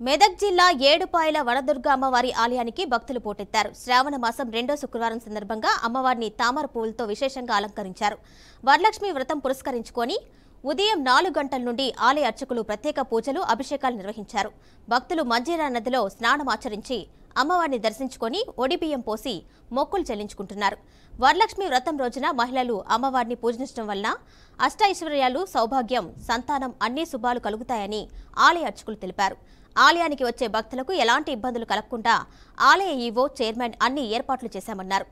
మెదక్ జిల్లా ఏడుపాయల వనదుర్గ అమ్మవారి ఆలయానికి భక్తులు పోటెత్తారు. శ్రావణ మాసం 2వ శుక్రవారం సందర్భంగా అమ్మవారిని తామర పువ్వులతో విశేషంగా అలంకరించారు. వరలక్ష్మి వ్రతం పురస్కరించుకొని ఉదయం 4 గంటల నుండి ఆలయ అర్చకులు ప్రత్యేక పూజలు, అభిషేకాలు నిర్వహించారు. భక్తులు మంజీరా నదిలో స్నానమాచరించి అమ్మవారిని దర్శించుకొని ఒడిబియ్యం పోసి మొక్కులు చెల్లించుకుంటున్నారు. వరలక్ష్మి వ్రతం రోజున మహిళలు అమ్మవారిని పూజించడం వలన అష్టైశ్వర్యాలు, సౌభాగ్యం, సంతానం అన్ని శుభాలు కలుగుతాయని ఆలయ అర్చకులు తెలిపారు. ఆలయానికి వచ్చే భక్తులకు ఎలాంటి ఇబ్బందులు కలగకుండా ఆలయ ఈవో, చైర్మన్ అన్ని ఏర్పాట్లు చేశామన్నారు.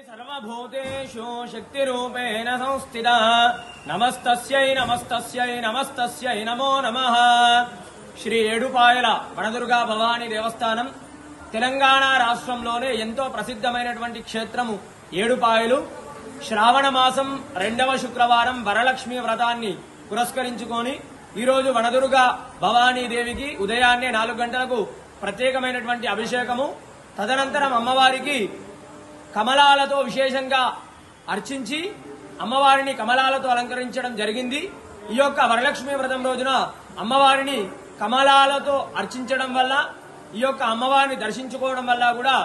సర్వభూతేషు శక్తిరూపేణ సంస్థితా నమస్తస్యై నమస్తస్యై నమస్తస్యై నమో నమః. శ్రీ ఏడుపాయల వనదుర్గా భవానీ దేవస్థానం తెలంగాణ రాష్ట్రంలోనే ఎంతో ప్రసిద్ధమైనటువంటి క్షేత్రము ఏడుపాయలు. శ్రావణ మాసం 2వ శుక్రవారం వరలక్ష్మి వ్రతాన్ని పురస్కరించుకొని ఈరోజు వనదుర్గా భవానీ దేవికి ఉదయాన్నే 4 గంటలకు ప్రత్యేకమైనటువంటి అభిషేకము, తదనంతరం అమ్మవారికి కమలాలతో విశేషంగా అర్చించి అమ్మవారిని కమలాలతో అలంకరించడం జరిగింది. ఈ యొక్క వరలక్ష్మి వ్రతం రోజున అమ్మవారిని కమలాలతో అర్చించడం వల్ల, ఈ యొక్క అమ్మవారిని దర్శించుకోవడం వల్ల కూడా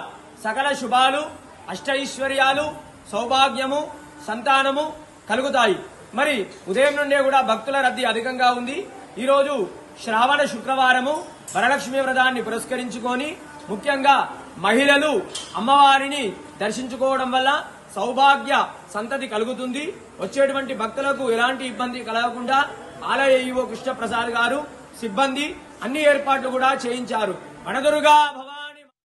సకల శుభాలు, అష్టైశ్వర్యాలు, సౌభాగ్యము, సంతానము కలుగుతాయి. మరి ఉదయం నుండే కూడా భక్తుల రద్దీ అధికంగా ఉంది. ఈరోజు శ్రావణ శుక్రవారము వరలక్ష్మి వ్రతాన్ని పురస్కరించుకొని ముఖ్యంగా మహిళలు అమ్మవారిని దర్శించుకోవడం వల్ల సౌభాగ్య సంతతి కలుగుతుంది. వచ్చేటువంటి భక్తులకు ఎలాంటి ఇబ్బంది కలగకుండా ఆలయ ఈవో కృష్ణప్రసాద్ గారు, సిబ్బంది అన్ని ఏర్పాట్లు కూడా చేయించారు. వనదుర్గా